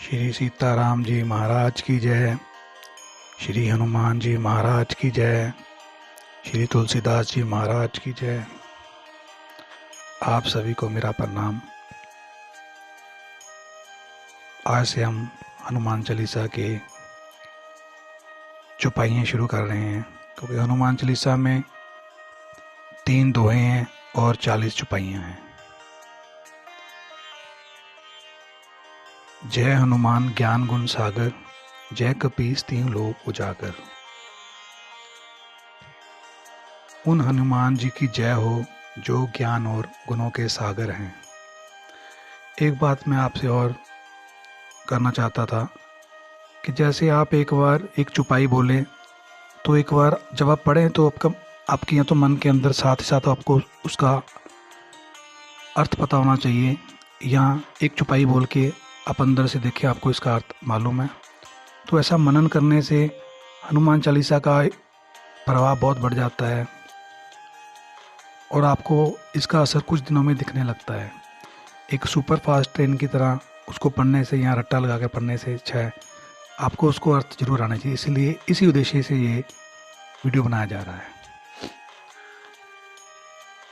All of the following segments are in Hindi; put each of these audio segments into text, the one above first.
श्री सीताराम जी महाराज की जय। श्री हनुमान जी महाराज की जय। श्री तुलसीदास जी महाराज की जय। आप सभी को मेरा प्रणाम। आज से हम हनुमान चालीसा के चौपाइयाँ शुरू कर रहे हैं, क्योंकि हनुमान चालीसा में 3 दोहे हैं और 40 चौपाइयाँ हैं। जय हनुमान ज्ञान गुण सागर, जय कपीस तीन लोक उजागर। उन हनुमान जी की जय हो जो ज्ञान और गुणों के सागर हैं। एक बात मैं आपसे और करना चाहता था कि जैसे आप एक बार एक चौपाई बोलें तो एक बार जब आप पढ़ें तो आपके यहाँ तो मन के अंदर साथ ही साथ आपको उसका अर्थ पता होना चाहिए। यहाँ एक चौपाई बोल के आप अंदर से देखें, आपको इसका अर्थ मालूम है। तो ऐसा मनन करने से हनुमान चालीसा का प्रभाव बहुत बढ़ जाता है और आपको इसका असर कुछ दिनों में दिखने लगता है। एक सुपर फास्ट ट्रेन की तरह उसको पढ़ने से, यहाँ रट्टा लगा कर पढ़ने से अच्छा है आपको उसको अर्थ जरूर आना चाहिए। इसलिए इसी उद्देश्य से ये वीडियो बनाया जा रहा है।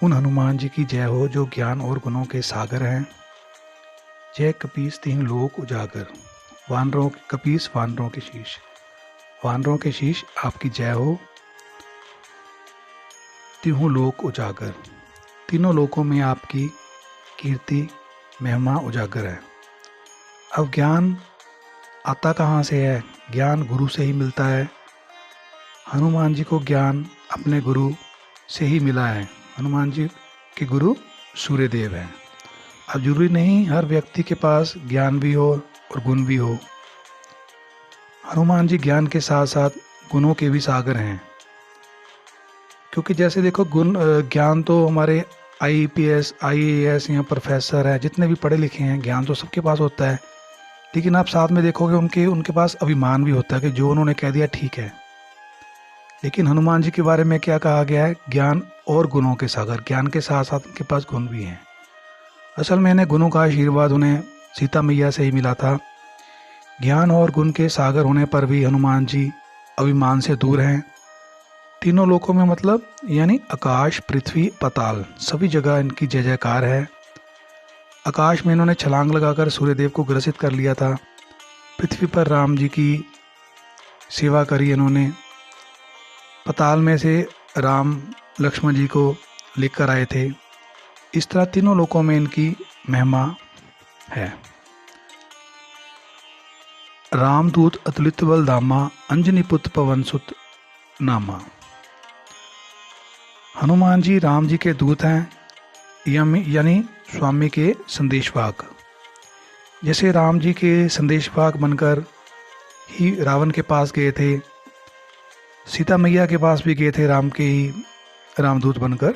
उन हनुमान जी की जय हो जो ज्ञान और गुणों के सागर हैं। जय कपीस तीन लोक उजागर। वानरों कपीस वानरों के शीश, वानरों के शीश आपकी जय हो। तीनों लोक उजागर, तीनों लोकों में आपकी कीर्ति महिमा उजागर है। अब ज्ञान आता कहाँ से है? ज्ञान गुरु से ही मिलता है। हनुमान जी को ज्ञान अपने गुरु से ही मिला है। हनुमान जी के गुरु सूर्यदेव हैं। अब जरूरी नहीं हर व्यक्ति के पास ज्ञान भी हो और गुण भी हो। हनुमान जी ज्ञान के साथ साथ गुणों के भी सागर हैं, क्योंकि जैसे देखो ज्ञान तो हमारे IPS IAS या प्रोफेसर है, जितने भी पढ़े लिखे हैं, ज्ञान तो सबके पास होता है। लेकिन आप साथ में देखोगे उनके पास अभिमान भी होता है कि जो उन्होंने कह दिया ठीक है। लेकिन हनुमान जी के बारे में क्या कहा गया है? ज्ञान और गुणों के सागर। ज्ञान के साथ साथ उनके पास गुण भी हैं। असल में गुणों का आशीर्वाद उन्हें सीता मैया से ही मिला था। ज्ञान और गुण के सागर होने पर भी हनुमान जी अभिमान से दूर हैं। तीनों लोकों में मतलब यानी आकाश, पृथ्वी, पाताल, सभी जगह इनकी जय जयकार है। आकाश में इन्होंने छलांग लगाकर सूर्यदेव को ग्रसित कर लिया था। पृथ्वी पर राम जी की सेवा करी इन्होंने। पाताल में से राम लक्ष्मण जी को लेकर आए थे। इस तरह तीनों लोकों में इनकी महिमा है। रामदूत अतुलित बल धामा, अंजनी पुत्र पवन सुत नामा। हनुमान जी राम जी के दूत हैं, यानी स्वामी के संदेशवाहक। जैसे राम जी के संदेशवाहक बनकर ही रावण के पास गए थे, सीता मैया के पास भी गए थे राम के ही रामदूत बनकर।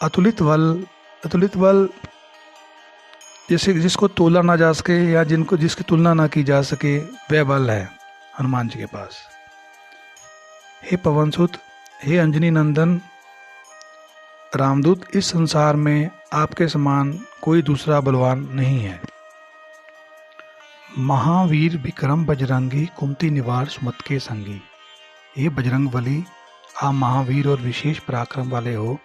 अतुलित बल जैसे जिसको तोला ना जा सके या जिसकी तुलना ना की जा सके, वह बल है हनुमान जी के पास। हे पवनसुत, हे अंजनी नंदन रामदूत, इस संसार में आपके समान कोई दूसरा बलवान नहीं है। महावीर विक्रम बजरंगी, कुमति निवार सुमत के संगी। हे बजरंग बली, आप महावीर और विशेष पराक्रम वाले हो।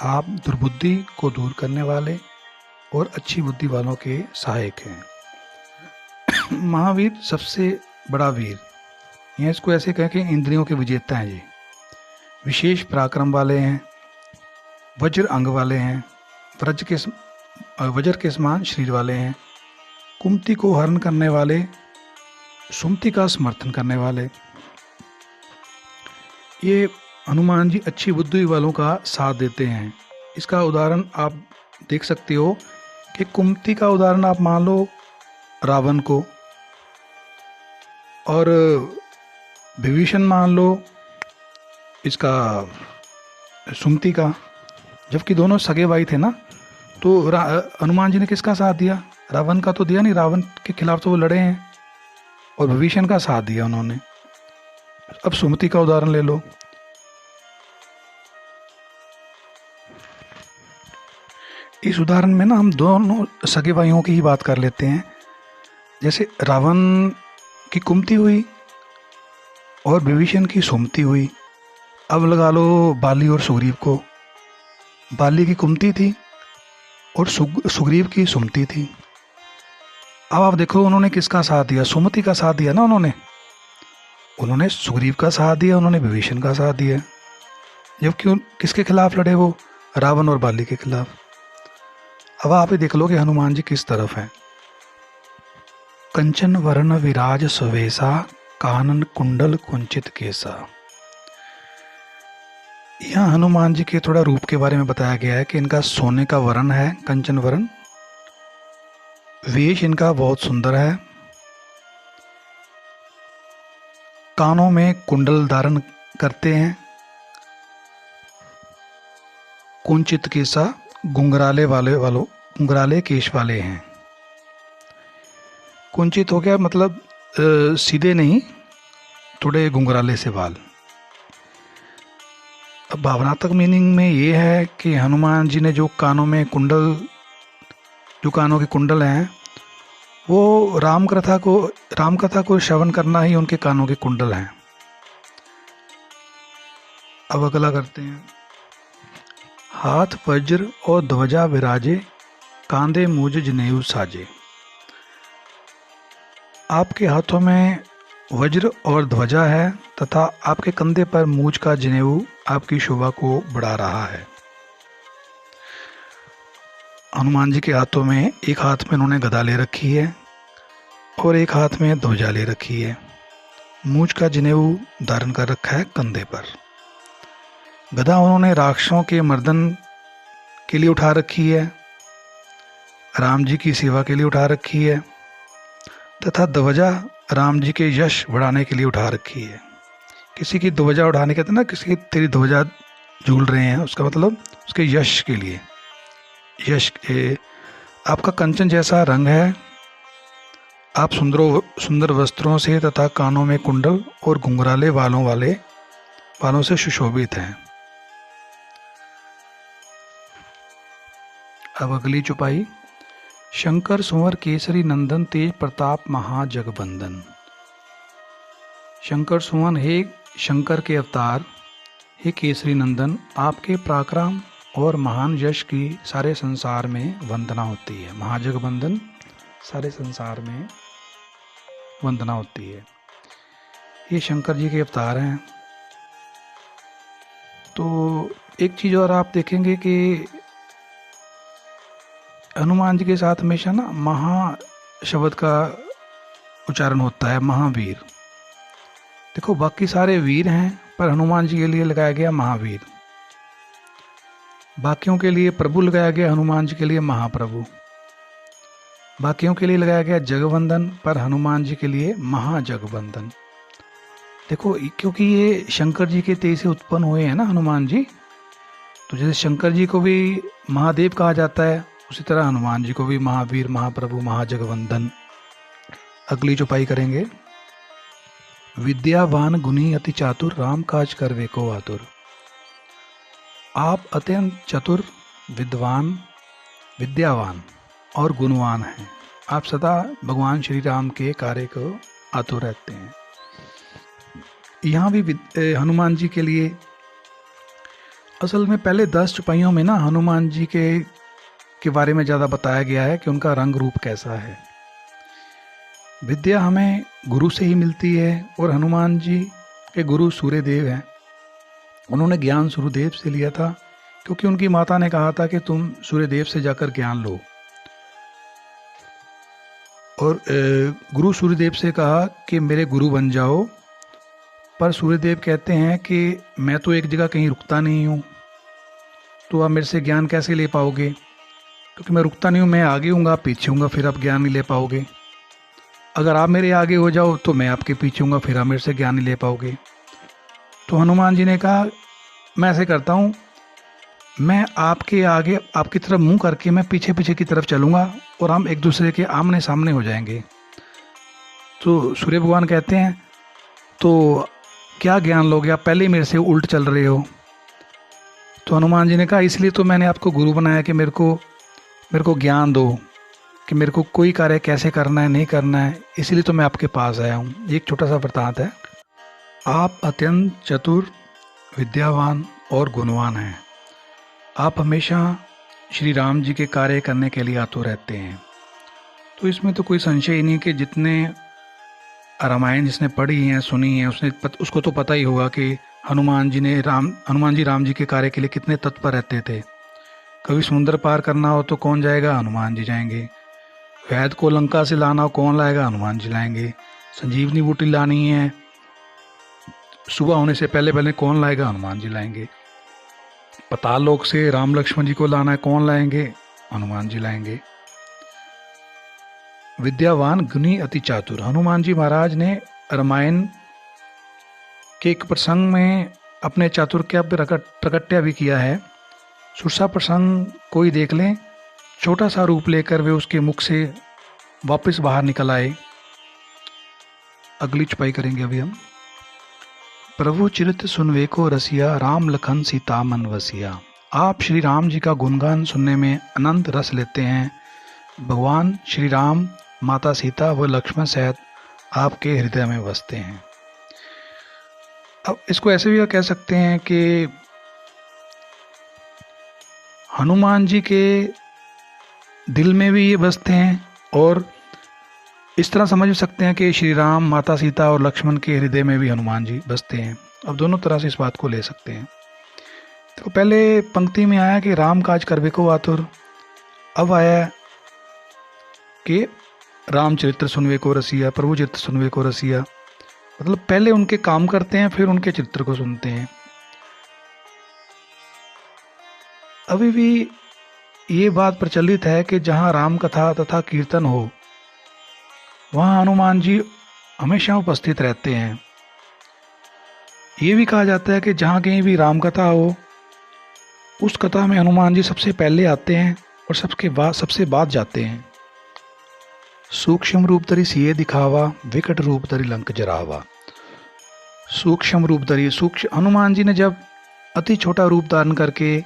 आप दुर्बुद्धि को दूर करने वाले और अच्छी बुद्धि वालों के सहायक हैं। महावीर सबसे बड़ा वीर, यह इसको ऐसे कह के इंद्रियों के विजेता हैं जी। विशेष पराक्रम वाले हैं, वज्र अंग वाले हैं, वज्र के समान शरीर वाले हैं, कुमति को हरण करने वाले, सुमति का समर्थन करने वाले। ये हनुमान जी अच्छी बुद्धि वालों का साथ देते हैं। इसका उदाहरण आप देख सकते हो कि कुमति का उदाहरण आप मान लो रावण को, और विभीषण मान लो इसका सुमति का। जबकि दोनों सगे भाई थे ना, तो हनुमान जी ने किसका साथ दिया? रावण का तो दिया नहीं, रावण के खिलाफ तो वो लड़े हैं, और विभीषण का साथ दिया उन्होंने। अब सुमति का उदाहरण ले लो। इस उदाहरण में हम दोनों सगे भाइयों की ही बात कर लेते हैं। जैसे रावण की कुमति हुई और विभीषण की सुमति हुई। अब लगा लो बाली और सुग्रीव को। बाली की कुमति थी और सुग्रीव की सुमति थी। अब आप देखो उन्होंने किसका साथ दिया, सुमति का साथ दिया ना उन्होंने सुग्रीव का साथ दिया, उन्होंने विभीषण का साथ दिया। जबकि किसके खिलाफ लड़े वो, रावण और बाली के खिलाफ। अब आप ही देख लो कि हनुमान जी किस तरफ हैं। कंचन वर्ण विराज सुवेशा, कानन कुंडल कुंचित केसा। यहाँ हनुमान जी के थोड़ा रूप के बारे में बताया गया है कि इनका सोने का वर्ण है, कंचन वर्ण। वेश इनका बहुत सुंदर है। कानों में कुंडल धारण करते हैं। कुंचित केसा, घुंघराले केश वाले हैं। कुंचित हो गया मतलब सीधे नहीं, थोड़े घुंघराले से बाल। अब भावनात्मक मीनिंग में ये है कि हनुमान जी ने जो कानों के कुंडल हैं, वो राम कथा को श्रवण करना ही उनके कानों के कुंडल हैं। अब अगला करते हैं। हाथ वज्र और ध्वजा विराजे, कांधे मूज जनेऊ साजे। आपके हाथों में वज्र और ध्वजा है तथा आपके कंधे पर मूज का जनेऊ आपकी शोभा को बढ़ा रहा है। हनुमान जी के हाथों में, एक हाथ में उन्होंने गदा ले रखी है और एक हाथ में ध्वजा ले रखी है। मूज का जनेऊ धारण कर रखा है कंधे पर। गदा उन्होंने राक्षसों के मर्दन के लिए उठा रखी है, राम जी की सेवा के लिए उठा रखी है, तथा ध्वजा राम जी के यश बढ़ाने के लिए उठा रखी है। किसी की ध्वजा उठाने कहते हैं ना, किसी की तेरी ध्वजा झूल रहे हैं, उसका मतलब उसके यश के लिए। आपका कंचन जैसा रंग है। आप सुंदर वस्त्रों से तथा कानों में कुंडल और घुंघराले बालों से सुशोभित हैं। अब अगली चौपाई। शंकर सुंवर केसरी नंदन, तेज प्रताप महाजगबंदन। शंकर सुवन, हे शंकर के अवतार, हे केसरी नंदन, आपके पराक्रम और महान यश की सारे संसार में वंदना होती है। महाजगबंदन, सारे संसार में वंदना होती है। ये शंकर जी के अवतार हैं। तो एक चीज़ और आप देखेंगे कि हनुमान जी के साथ हमेशा ना महा शब्द का उच्चारण होता है, महावीर। देखो बाकी सारे वीर हैं, पर हनुमान जी के लिए लगाया गया महावीर। बाकियों के लिए प्रभु लगाया गया, हनुमान जी के लिए महाप्रभु। बाकियों के लिए लगाया गया जगवंदन, पर हनुमान जी के लिए महाजगवंदन। देखो क्योंकि ये शंकर जी के तेज से उत्पन्न हुए हैं ना हनुमान जी, तो जैसे शंकर जी को भी महादेव कहा जाता है, उसी तरह हनुमान जी को भी महावीर, महाप्रभु, महाजगवंदन। अगली चौपाई करेंगे। विद्यावान गुणी अति चातुर, राम काज करवे को आतुर। आप अत्यंत चतुर, विद्यावान और गुणवान हैं। आप सदा भगवान श्री राम के कार्य को आतुर रहते हैं। यहाँ भी हनुमान जी के लिए असल में पहले 10 चौपाइयों में ना हनुमान जी के बारे में ज़्यादा बताया गया है कि उनका रंग रूप कैसा है। विद्या हमें गुरु से ही मिलती है और हनुमान जी के गुरु सूर्यदेव हैं। उन्होंने ज्ञान सूर्यदेव से लिया था, क्योंकि उनकी माता ने कहा था कि तुम सूर्यदेव से जाकर ज्ञान लो। और गुरु सूर्यदेव से कहा कि मेरे गुरु बन जाओ, पर सूर्यदेव कहते हैं कि मैं तो एक जगह कहीं रुकता नहीं हूँ, तो आप मेरे से ज्ञान कैसे ले पाओगे? क्योंकि मैं रुकता नहीं हूँ, मैं आगे हूँगा, आप पीछे हूँगा, फिर आप ज्ञान नहीं ले पाओगे। अगर आप मेरे आगे हो जाओ तो मैं आपके पीछे हूँगा, फिर आप मेरे से ज्ञान नहीं ले पाओगे। तो हनुमान जी ने कहा मैं ऐसे करता हूँ, मैं आपके आगे आपकी तरफ मुंह करके मैं पीछे पीछे की तरफ चलूँगा और हम एक दूसरे के आमने सामने हो जाएंगे। तो सूर्य भगवान कहते हैं तो क्या ज्ञान लोगे, आप पहले ही मेरे से उल्ट चल रहे हो। तो हनुमान जी ने कहा इसलिए तो मैंने आपको गुरु बनाया कि मेरे को ज्ञान दो कि मेरे को कोई कार्य कैसे करना है, नहीं करना है, इसीलिए तो मैं आपके पास आया हूँ। ये एक छोटा सा वृत्तांत है। आप अत्यंत चतुर, विद्यावान और गुणवान हैं। आप हमेशा श्री राम जी के कार्य करने के लिए आतुर रहते हैं। तो इसमें तो कोई संशय ही नहीं कि जितने रामायण जिसने पढ़ी है, सुनी है, उसको तो पता ही होगा कि हनुमान जी राम जी के कार्य के लिए कितने तत्पर रहते थे। कभी समुद्र पार करना हो तो कौन जाएगा? हनुमान जी जाएंगे। वैद को लंका से लाना हो कौन लाएगा? हनुमान जी लाएंगे। संजीवनी बूटी लानी है सुबह होने से पहले पहले कौन लाएगा? हनुमान जी लाएंगे। पाताल लोक से राम लक्ष्मण जी को लाना है कौन लाएंगे? हनुमान जी लाएंगे। विद्यावान गुणी अति चातुर, हनुमान जी महाराज ने रामायण के एक प्रसंग में अपने चातुर्य प्रकट्य भी किया है। सुरसा प्रसंग कोई देख लें, छोटा सा रूप लेकर वे उसके मुख से वापस बाहर निकल आए। अगली छपाई करेंगे अभी हम। प्रभु चरित सुनवे को रसिया, राम लखन सीता मन वसिया। आप श्री राम जी का गुणगान सुनने में अनंत रस लेते हैं। भगवान श्री राम, माता सीता व लक्ष्मण सहित आपके हृदय में बसते हैं। अब इसको ऐसे भी कह सकते हैं कि हनुमान जी के दिल में भी ये बसते हैं, और इस तरह समझ सकते हैं कि श्री राम, माता सीता और लक्ष्मण के हृदय में भी हनुमान जी बसते हैं। अब दोनों तरह से इस बात को ले सकते हैं। तो पहले पंक्ति में आया कि राम काज करवे को आतुर, अब आया कि रामचरित्र सुनवे को रसिया, प्रभु चरित्र सुनवे को रसिया। मतलब पहले उनके काम करते हैं, फिर उनके चरित्र को सुनते हैं। अभी भी ये बात प्रचलित है कि जहाँ राम कथा तथा कीर्तन हो वहाँ हनुमान जी हमेशा उपस्थित रहते हैं। ये भी कहा जाता है कि जहाँ कहीं भी राम कथा हो उस कथा में हनुमान जी सबसे पहले आते हैं और सबसे बाद जाते हैं। सूक्ष्म रूप धरि सिए दिखावा, विकट रूप धरि लंक जरावा। सूक्ष्म रूप धरि, हनुमान जी ने जब अति छोटा रूप धारण करके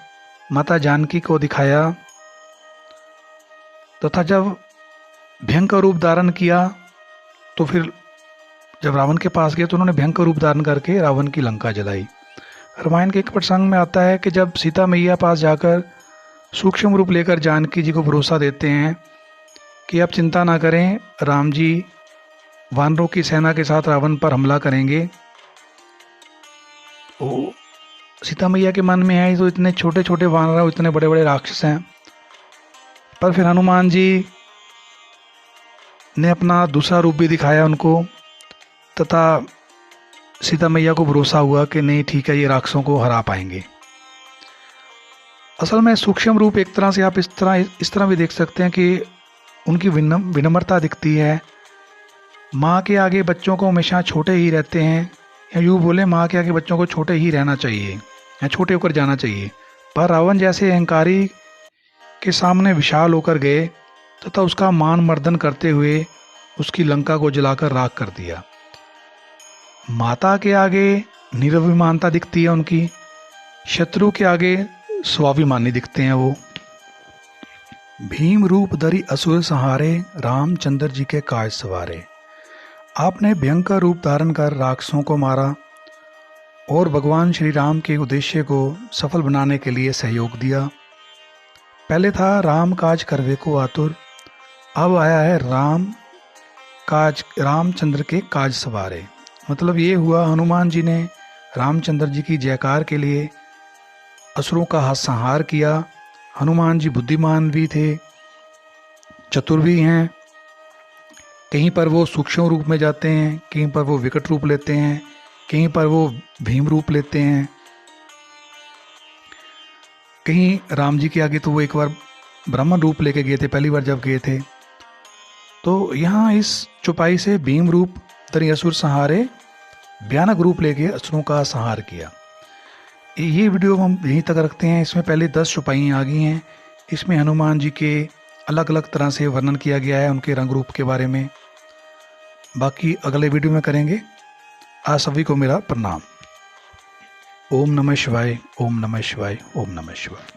माता जानकी को दिखाया तथा जब भयंकर रूप धारण किया, तो फिर जब रावण के पास गए तो उन्होंने भयंकर रूप धारण करके रावण की लंका जलाई। रामायण के एक प्रसंग में आता है कि जब सीता मैया पास जाकर सूक्ष्म रूप लेकर जानकी जी को भरोसा देते हैं कि आप चिंता ना करें, राम जी वानरों की सेना के साथ रावण पर हमला करेंगे, तो सीता मैया के मन में है तो इतने छोटे छोटे वानर, इतने बड़े बड़े राक्षस हैं। पर फिर हनुमान जी ने अपना दूसरा रूप भी दिखाया उनको, तथा सीता मैया को भरोसा हुआ कि नहीं ठीक है, ये राक्षसों को हरा पाएंगे। असल में सूक्ष्म रूप एक तरह से आप इस तरह भी देख सकते हैं कि उनकी विनम्रता दिखती है। माँ के आगे बच्चों को हमेशा छोटे ही रहते हैं, या यूँ बोले माँ के आगे बच्चों को छोटे ही रहना चाहिए या छोटे होकर जाना चाहिए। पर रावण जैसे अहंकारी के सामने विशाल होकर गए तथा उसका मान मर्दन करते हुए उसकी लंका को जलाकर राख कर दिया। माता के आगे निरभिमानता दिखती है उनकी, शत्रु के आगे स्वाभिमानी दिखते हैं वो। भीम रूप धरि असुर संहारे, रामचंद्र जी के काज सवारे। आपने भयंकर रूप धारण कर राक्षसों को मारा और भगवान श्री राम के उद्देश्य को सफल बनाने के लिए सहयोग दिया। पहले था राम काज करवे को आतुर, अब आया है रामचंद्र के काज सवारे। मतलब ये हुआ हनुमान जी ने रामचंद्र जी की जयकार के लिए असुरों का संहार किया। हनुमान जी बुद्धिमान भी थे, चतुर भी हैं। कहीं पर वो सूक्ष्म रूप में जाते हैं, कहीं पर वो विकट रूप लेते हैं, कहीं पर वो भीम रूप लेते हैं। कहीं राम जी के आगे तो वो एक बार ब्राह्मण रूप लेके गए थे, पहली बार जब गए थे। तो यहाँ इस चौपाई से भीम रूप धरि असुर संहारे, भयानक रूप लेके असुरों का संहार किया। ये वीडियो हम यहीं तक रखते हैं। इसमें पहले 10 चौपाइयाँ आ गई हैं। इसमें हनुमान जी के अलग अलग तरह से वर्णन किया गया है, उनके रंग रूप के बारे में। बाकी अगले वीडियो में करेंगे। आप सभी को मेरा प्रणाम। ओम नमः शिवाय, ओम नमः शिवाय, ओम नमः शिवाय।